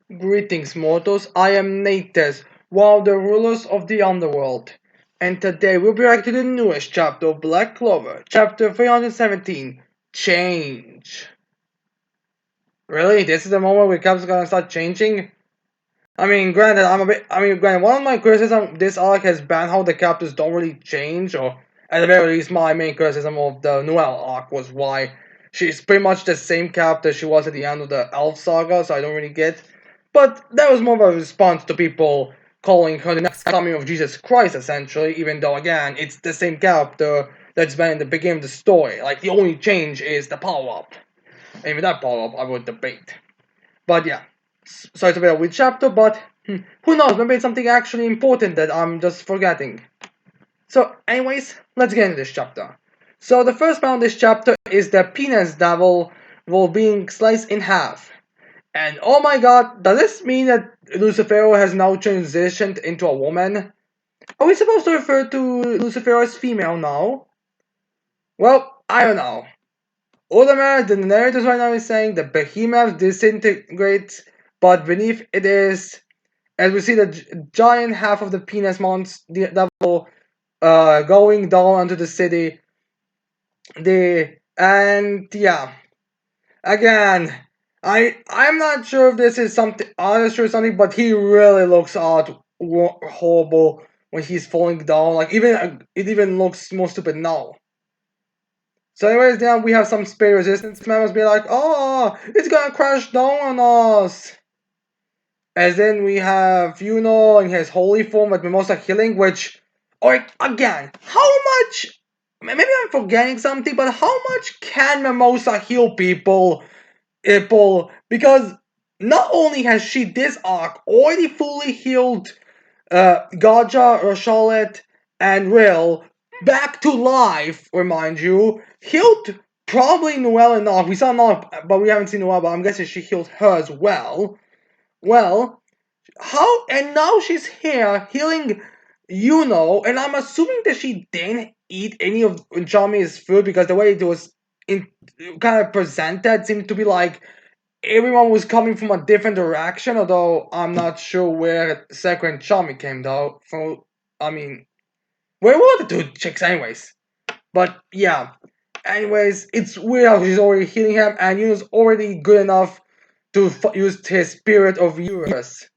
Greetings, mortals. I am Natus, one of the rulers of the underworld. And today we'll be reacting to the newest chapter of Black Clover, chapter 317 Change. Really? This is the moment where Cap's gonna start changing? Granted, one of my criticisms of this arc has been how the characters don't really change, or at the very least, my main criticism of the Noelle arc was why she's pretty much the same character she was at the end of the Elf Saga, so I don't really get. But that was more of a response to people calling her the next coming of Jesus Christ, essentially, even though, again, it's the same character that's been in the beginning of the story. Like, the only change is the power-up. And even that power-up, I would debate. But yeah, sorry to be a weird chapter, but who knows, maybe it's something actually important that I'm just forgetting. So anyways, let's get into this chapter. So the first part of this chapter is the penis devil being sliced in half. And oh my god, does this mean that Lucifero has now transitioned into a woman? Are we supposed to refer to Lucifero as female now? Well, I don't know. Ultimate, the narrator right now is saying the behemoth disintegrates, but beneath it is, as we see the giant half of the penis monster devil going down onto the city. Yeah, again, I'm not sure if this is something honest or something, but he really looks horrible when he's falling down. Like it even looks more stupid now. So anyways, then we have some speed resistance members be like, oh, it's gonna crash down on us. And then we have Yuno in his holy form with Mimosa healing, which, or again, how much, maybe I'm forgetting something, but how much can Mimosa heal people? Because not only has she this arc already fully healed Gaja, Charlotte, and Will back to life, remind you. Healed probably Noelle enough. We saw Noelle, but we haven't seen Noelle, but I'm guessing she healed her as well. Well, how? And now she's here healing and I'm assuming that she didn't eat any of Jami's food because the way it was in, kind of presented seemed to be like everyone was coming from a different direction, although I'm not sure where Sakura and Chami came though. I mean, where were the two chicks anyways? But yeah, anyways, it's weird how she's already healing him, and Yuno's already good enough to use his spirit of Eurus.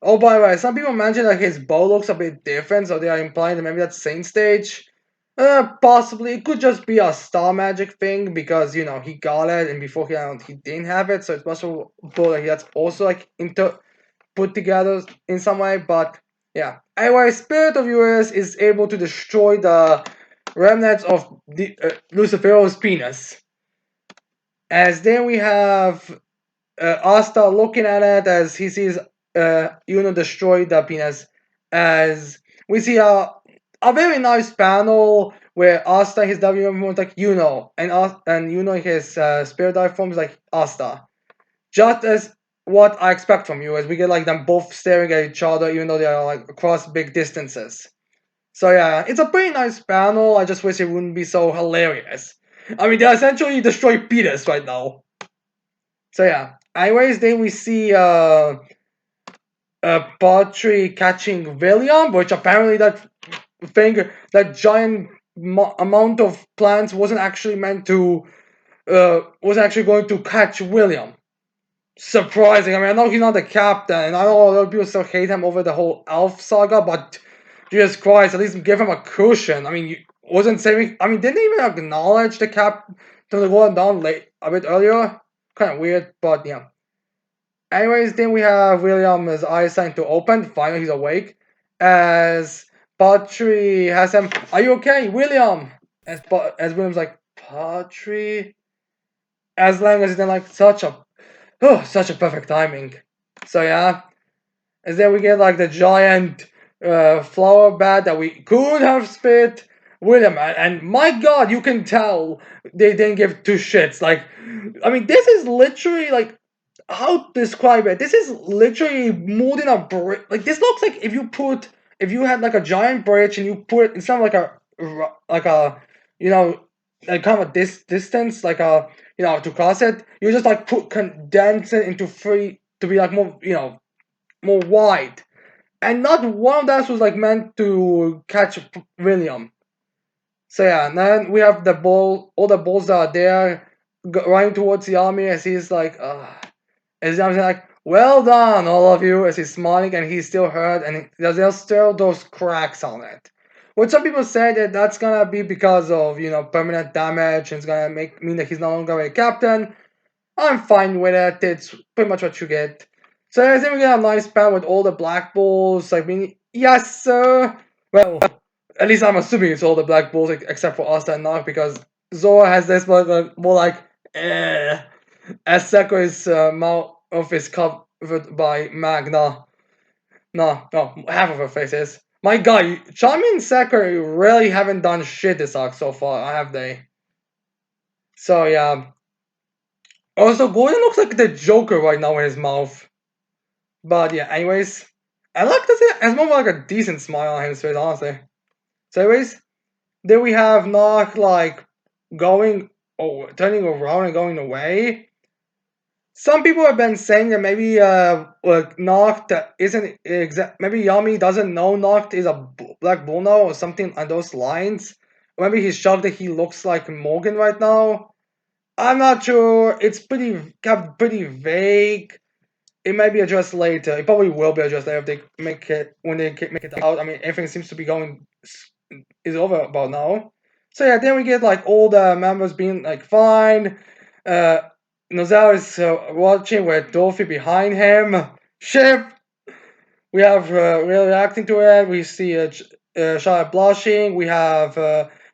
Oh, by the way, some people mention that his bow looks a bit different, so they are implying that maybe that's Saint stage. Possibly. It could just be a star magic thing because he got it and before he didn't have it, so it's possible that that's also like put together in some way. But yeah. Anyway, Spirit of Eurus is able to destroy the remnants of the Lucifero's penis. As then we have Asta looking at it as he sees destroy the penis. As we see a very nice panel where Asta his W was like and his spirit dive form is like Asta. Just as what I expect from you, as we get like them both staring at each other, even though they are like across big distances. So yeah, it's a pretty nice panel. I just wish it wouldn't be so hilarious. I mean, they essentially destroy penis right now. So yeah. Anyways, then we see Pottery catching William, which apparently that giant amount of plants wasn't actually meant to, was actually going to catch William. Surprising. I mean, I know he's not the captain, and I know a lot of people still hate him over the whole Elf saga, but Jesus Christ, at least give him a cushion. I mean, wasn't saving. I mean, didn't even acknowledge the captain going down late a bit earlier. Kind of weird, but yeah. Anyways, then we have William's eyes starting to open. Finally, he's awake. As Patry has him, "Are you okay, William?" As William's like, "Patry." As long as then like such a perfect timing. So yeah, as then we get like the giant flower bat that we could have spit William, and my God, you can tell they didn't give two shits. Like, I mean, this is literally like how to describe it. This is literally more than a bridge. Like this looks like if you had like a giant bridge and you put instead of like a you know like kind of distance like a to cross it, you just like condense it into three to be like more, more wide, and not one of that was like meant to catch William. So yeah, and then we have the ball, all the balls that are there, running towards the army as he's like, as I'm like, well done, all of you, as he's smiling and he's still hurt and there's still those cracks on it. Which some people say that that's gonna be because of permanent damage and it's gonna mean that he's no longer a captain. I'm fine with it. It's pretty much what you get. So I think we get a nice pan with all the black balls. I mean, yes, sir. Well, at least I'm assuming it's all the black balls except for Asta and Nog because Zora has this more like eh. As Saku's mouth is covered by Magna. No, half of her face is. My god, Chami and Sakurai really haven't done shit this arc so far, have they? So yeah. Also, Gordon looks like the Joker right now in his mouth. But yeah, anyways. I like this. It has more like a decent smile on his face, honestly. So anyways, then we have Nock like going turning around and going away. Some people have been saying that maybe like Noct isn't exact. Maybe Yami doesn't know Noct is a black bull now or something on those lines. Or maybe he's shocked that he looks like Morgan right now. I'm not sure. It's kept pretty vague. It might be addressed later. It probably will be addressed later if they make it when they make it out. I mean, everything seems to be going is over about now. So yeah, then we get like all the members being like fine. Uh, Nozel is watching with Dorothy behind him. Ship. We have really reacting to it. We see Charlotte blushing. We have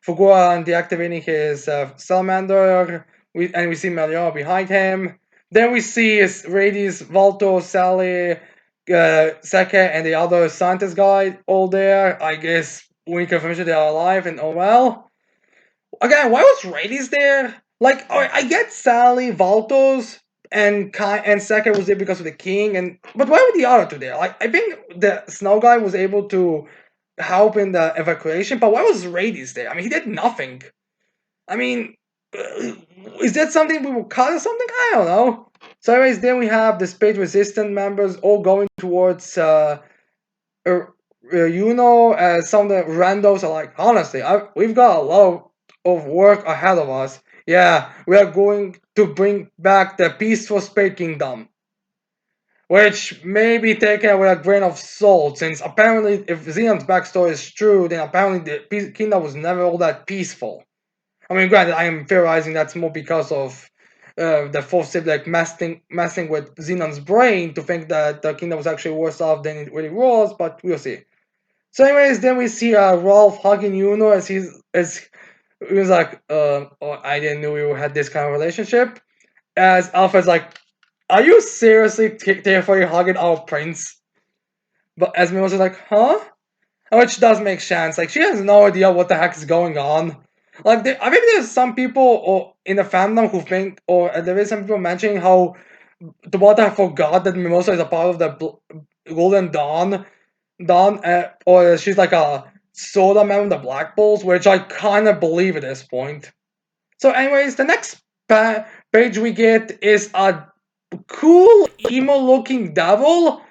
Fuguan deactivating his salamander. We see Meliora behind him. Then we see Radies, Valto, Sally, Seke, and the other scientist guy all there. I guess we confirm they are alive and oh well. Again, why was Radies there? Like, I get Sally, Valtos, and Kai and Seke was there because of the king, but why were the other two there? Like, I think the snow guy was able to help in the evacuation, but why was Radies there? I mean, he did nothing. I mean, is that something we will cut or something? I don't know. So, anyways, then we have the space resistant members all going towards some of the randos are like, honestly, we've got a lot of work ahead of us. Yeah, we are going to bring back the peaceful Spade Kingdom. Which may be taken with a grain of salt, since apparently, if Xenon's backstory is true, then apparently the kingdom was never all that peaceful. I mean, granted, I am theorizing that's more because of the fourth sibling messing with Xenon's brain to think that the kingdom was actually worse off than it really was, but we'll see. So, anyways, then we see Rolf hugging Yuno as he was like, oh, I didn't know we had this kind of relationship. As Alpha's like, are you seriously terrified hugging our prince? But Esme was like, huh? Which does make sense. Like, she has no idea what the heck is going on. Like, I think there's some people or in the fandom who think, or there is some people mentioning how Tabata forgot that Mimosa is a part of the Golden Dawn, or she's like a soda man with the black balls, which I kind of believe at this point. So, anyways, the next page we get is a cool emo-looking devil,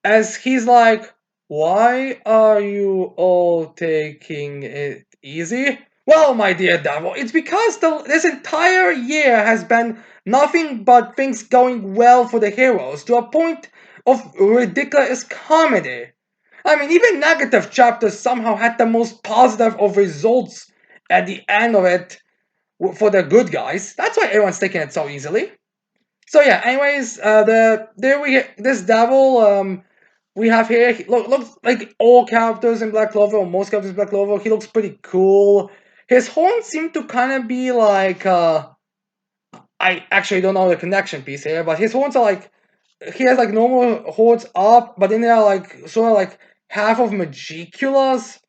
as he's like, "Why are you all taking it easy?" Well, my dear devil, it's because this entire year has been nothing but things going well for the heroes to a point of ridiculous comedy. I mean, even negative chapters somehow had the most positive of results at the end of it for the good guys. That's why everyone's taking it so easily. So yeah. Anyways, this devil we have here. Looks like all characters in Black Clover, or most characters in Black Clover. He looks pretty cool. His horns seem to kind of be like I actually don't know the connection piece here, but his horns are like he has like normal horns up, but then they are like sort of like half of Magiculas.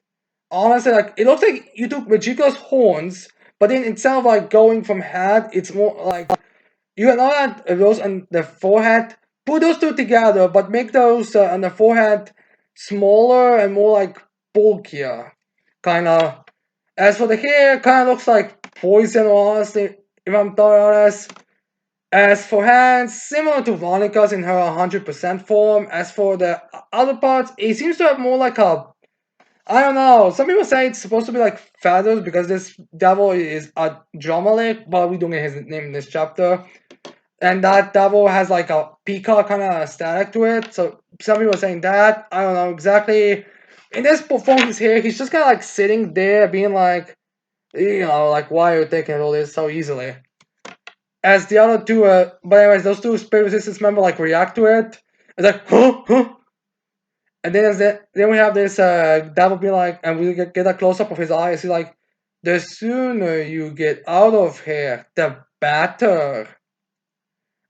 Honestly, like it looks like you took Magiculas horns, but then instead of like going from head, it's more like you can add those on the forehead. Put those two together, but make those on the forehead smaller and more like bulkier, kind of. As for the hair, kind of looks like poison. Honestly, if I'm totally honest, As for hands, similar to Veronica's in her 100% form. As for the other parts, it seems to have more like a, I don't know. Some people say it's supposed to be like feathers because this devil is a Dromalik, but we don't get his name in this chapter. And that devil has like a peacock kind of static to it. So some people are saying that. I don't know exactly. In this performance here, he's just kind of like sitting there, being like, like why are you taking all this so easily? As the other two, but anyways, those two spirit resistance members like react to it. It's like, huh, huh. And then then we have this devil being like, and we get a close up of his eyes. He's like, the sooner you get out of here, the better.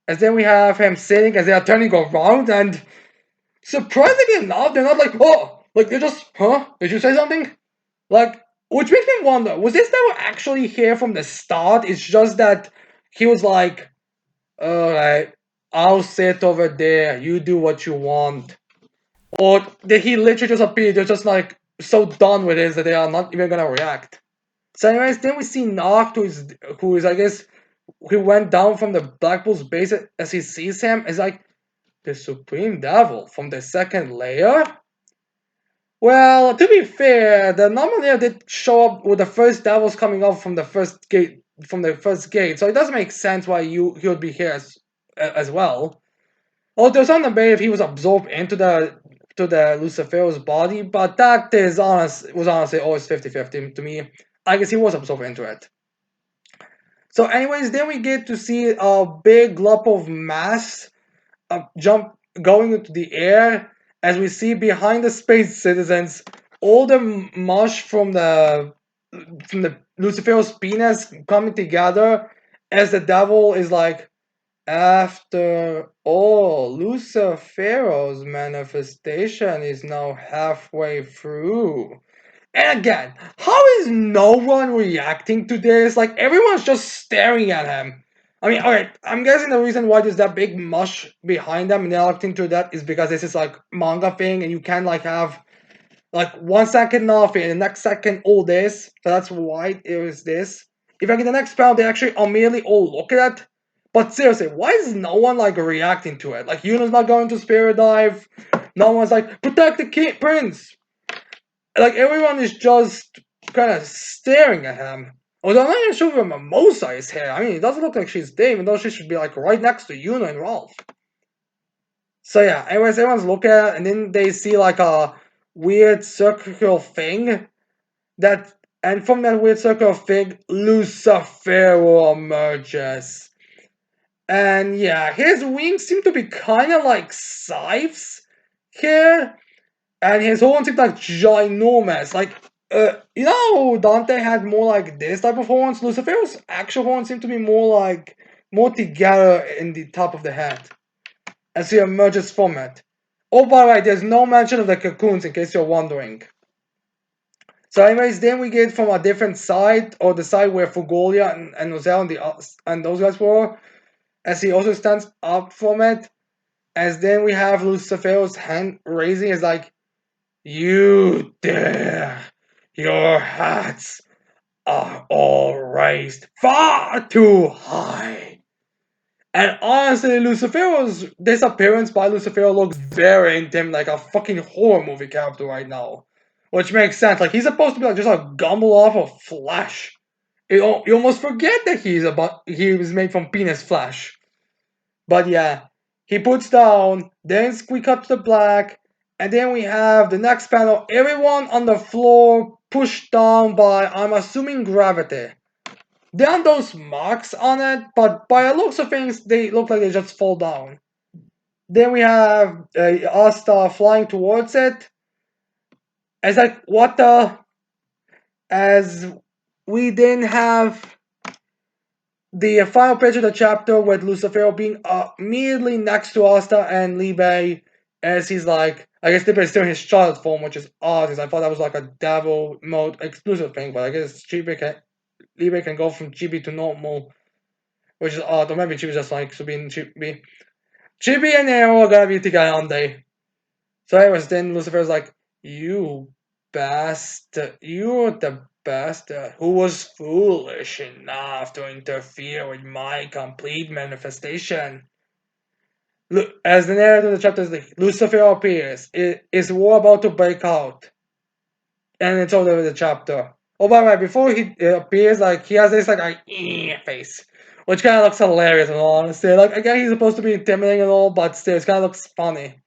As then we have him sitting as they are turning around, and surprisingly enough, they're not like, oh, like they're just, huh? Did you say something? Like, which makes me wonder, was this devil actually here from the start? It's just that he was like, alright, I'll sit over there, you do what you want. Or did he literally just appear? They're just like so done with this that they are not even gonna react. So, anyways, then we see Noct, who is I guess who went down from the Black Bull's base as he sees him. Is like the Supreme Devil from the second layer. Well, to be fair, the normal layer did show up with the first devils coming up from the first gate. So it doesn't make sense why he would be here as well. Oh, there's some debate if he was absorbed into the Lucifer's body, but that is was honestly always 50-50 to me. I guess he was absorbed into it. So, anyways, then we get to see a big lump of mass jump going into the air as we see behind the space citizens all the mush from the Lucifer's penis coming together as the devil is like, after all, Lucifer's manifestation is now halfway through. And again, how is no one reacting to this? Like, everyone's just staring at him. I mean, alright, I'm guessing the reason why there's that big mush behind them and they're acting to that is because this is like manga thing and you can't like have like 1 second nothing and the next second all this. So that's why it was this. If like in the next panel they actually immediately all look at it. But seriously, why is no one like reacting to it? Like Yuna's not going to spirit dive. No one's like, protect the king prince. Like everyone is just kind of staring at him. Although I'm not even sure where Mimosa is here. I mean, it doesn't look like she's there, even though she should be like right next to Yuna and Ralph. So yeah, anyways, everyone's looking at it, and then they see like a weird circular thing that, and from that weird circular thing, Lucifer emerges. And yeah, his wings seem to be kind of like scythes here, and his horn seems like ginormous. Like, Dante had more like this type of horns. Lucifer's actual horns seem to be more together in the top of the head as he emerges from it. Oh, by the way, there's no mention of the cocoons in case you're wondering. So, anyways, then we get from a different side, or the side where Fugolia and Nozel and those guys were, as he also stands up from it. As then we have Lucifer's hand raising, is like, you dare! Your hats are all raised far too high. And honestly, Lucifer's disappearance by Lucifer looks very intimidating, like a fucking horror movie character right now. Which makes sense. Like he's supposed to be like just a gumble off of flesh. You almost forget that he was made from penis flesh. But yeah, he puts down, then we cut to the black, and then we have the next panel, everyone on the floor pushed down by, I'm assuming, gravity. There aren't those marks on it, but by the looks of things, they look like they just fall down. Then we have Asta flying towards it. It's like, what the? As we then have the final page of the chapter with Lucifer being immediately next to Asta and Libe, as he's like, I guess Libe is still in his child form, which is odd, because I thought that was like a devil mode exclusive thing, but I guess Libe can go from Chibi to normal, which is odd, or maybe Chibi's just like to be in Chibi. Chibi and Nero are gonna be together one day. So anyways, then Lucifer's like, you bastard, you're the bastard who was foolish enough to interfere with my complete manifestation. Look, as the narrator of the chapter is like, Lucifer appears. Is war about to break out? And it's all over the chapter. Oh, by the way, before he appears, like he has this like face, which kind of looks hilarious in all honesty. Like again, he's supposed to be intimidating and all, but still, it kind of looks funny.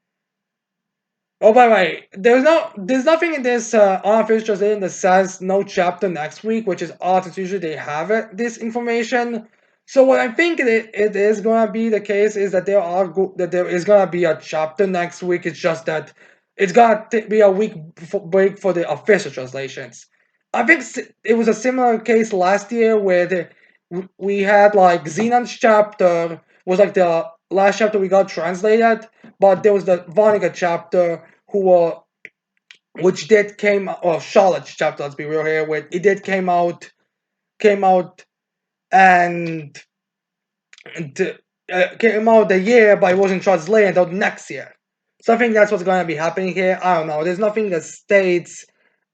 Oh, by the way, there's nothing in this unofficial translation that says no chapter next week, which is odd. Since usually they have this information. So what I think it is gonna be the case is that that there is gonna be a chapter next week. It's just that it's gonna be a week break for the official translations. I think it was a similar case last year where we had like Xenon's chapter was like the last chapter we got translated, but there was the Vonica chapter which did came or Charlotte's chapter. Let's be real here. Where it did came out and, came out the year, but it wasn't translated until next year. So I think that's what's going to be happening here. I don't know. There's nothing that states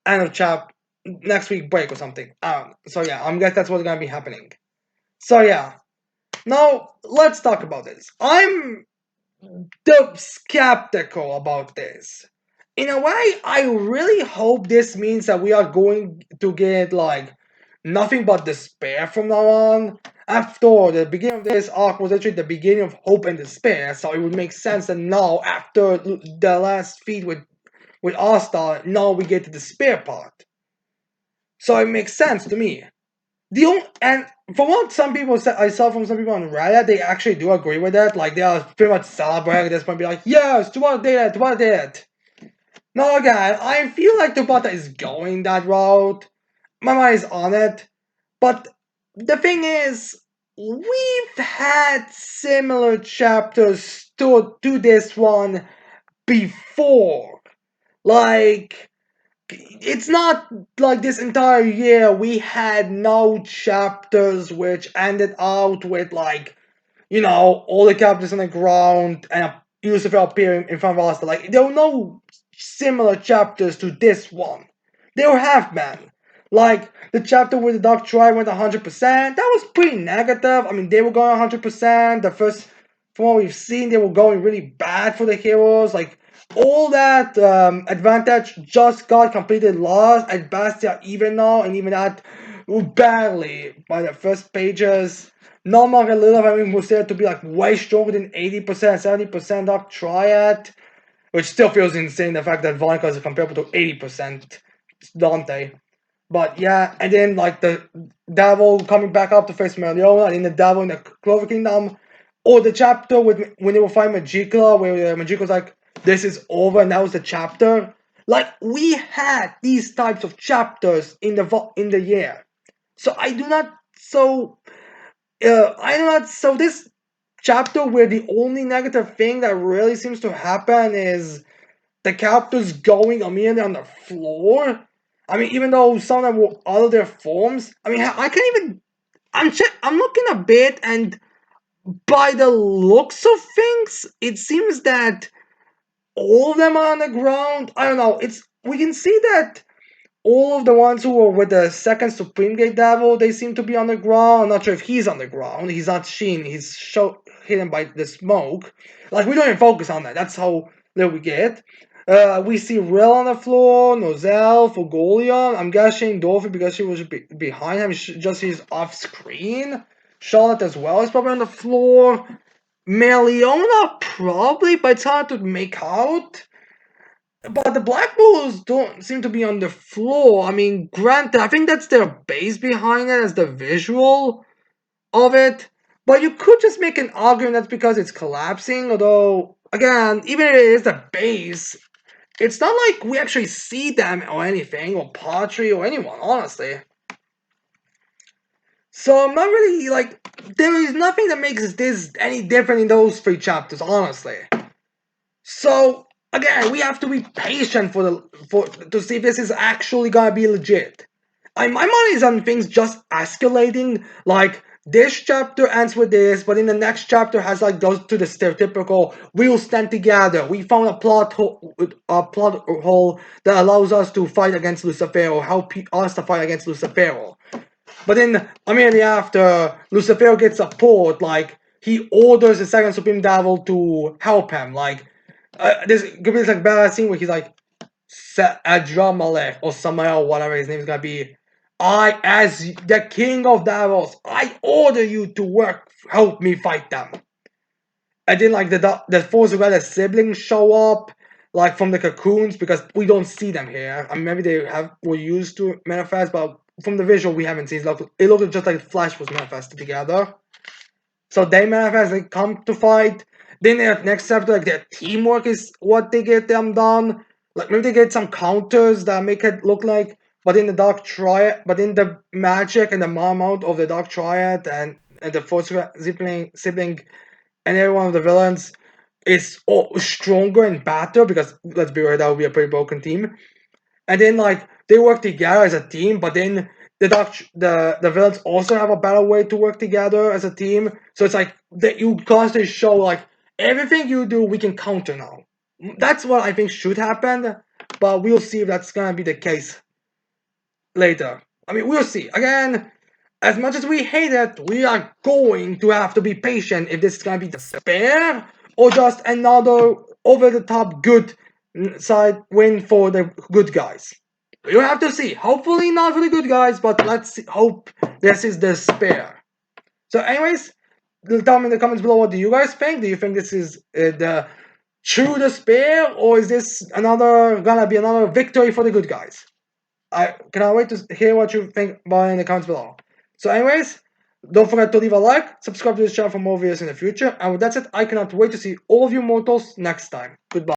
end of next week break or something. I don't know. So yeah, I'm guess that's what's going to be happening. So yeah. Now let's talk about this. I'm skeptical about this. In a way, I really hope this means that we are going to get like nothing but despair from now on. After all, the beginning of this arc was actually the beginning of hope and despair, so it would make sense that now, after the last feat with All-Star, now we get the despair part. So it makes sense to me. And from what some people said, I saw from some people on Reddit, they actually do agree with that. Like they are pretty much celebrating this point, be like, "Yes, Tabata did it, Tabata did it." Now again, I feel like Tabata is going that route. My mind is on it, but the thing is, we've had similar chapters to this one before. Like it's not like this entire year we had no chapters which ended out with like all the characters on the ground and Lucifer appearing in front of us. Like there were no similar chapters to this one. They were half man. Like the chapter where the Dark Tribe went 100%, that was pretty negative. I mean, they were going 100%. The first, from what we've seen, they were going really bad for the heroes. Like all that advantage just got completely lost at Bastia even now, and even that badly by the first pages. Normal and Lilith, I mean, was there to be like way stronger than 80%, 70% Dark Triad, which still feels insane. The fact that Vonica is comparable to 80% Dante. But yeah, and then like the devil coming back up to face Meliona, and then the devil in the Clover Kingdom, or the chapter with when they will find Magicla, where Magicla's like, "This is over," and that was the chapter. Like we had these types of chapters in the year, so I do not. So this chapter where the only negative thing that really seems to happen is the characters going immediately on the floor. I mean, even though some of them were out of their forms, I mean, I can't even. I'm looking a bit, and by the looks of things, it seems that all of them are on the ground. I don't know. We can see that all of the ones who were with the second Supreme Gate Devil, they seem to be on the ground. I'm not sure if he's on the ground. He's not seen. He's hidden by the smoke. Like, we don't even focus on that. That's how little we get. We see Rill on the floor, Nozel, Fogolion. I'm guessing Dorothy because she was behind him. She's off screen. Charlotte as well is probably on the floor. Meliona probably, but it's hard to make out. But the Black Bulls don't seem to be on the floor. I mean, granted, I think that's their base behind it as the visual of it. But you could just make an argument that's because it's collapsing. Although, again, even if it is the base, it's not like we actually see them or anything, or Patry or anyone, honestly. So I'm not really like there is nothing that makes this any different in those three chapters, honestly. So again, we have to be patient for to see if this is actually gonna be legit. My money is on things just escalating. Like this chapter ends with this, but in the next chapter has like goes to the stereotypical we'll stand together. We found a plot hole that allows us to fight against Lucifer or help us to fight against Lucifer. But then immediately after, Lucifer gets a port, like he orders the second Supreme Devil to help him. Like this could be like badass scene where he's like Adramalek or Samael, whatever his name is gonna be. I, as the king of devils, I order you to work, help me fight them. And then like the Force Red siblings show up, like from the cocoons, because we don't see them here. I mean, maybe they were used to manifest, but from the visual we haven't seen. It looked just like Flash was manifested together. So they manifest, they come to fight. Then the next chapter, like their teamwork is what they get them done. Like maybe they get some counters that make it look like, but in the Dark Triad, but in the magic and the amount of the Dark Triad and the Force sibling and every one of the villains is stronger and better because let's be real, that would be a pretty broken team. And then like they work together as a team, but then the villains also have a better way to work together as a team. So it's like that you constantly show like everything you do we can counter now. That's what I think should happen, but we'll see if that's gonna be the case later. I mean, we'll see. Again, as much as we hate it, we are going to have to be patient if this is gonna be the spare or just another over the top good side win for the good guys. You have to see. Hopefully not for the good guys, but hope this is the spare. So, anyways, tell me in the comments below what do you guys think? Do you think this is the true despair, or is this gonna be another victory for the good guys? I cannot wait to hear what you think about in the comments below. So, anyways, don't forget to leave a like, subscribe to this channel for more videos in the future, and with that said, I cannot wait to see all of you mortals next time. Goodbye.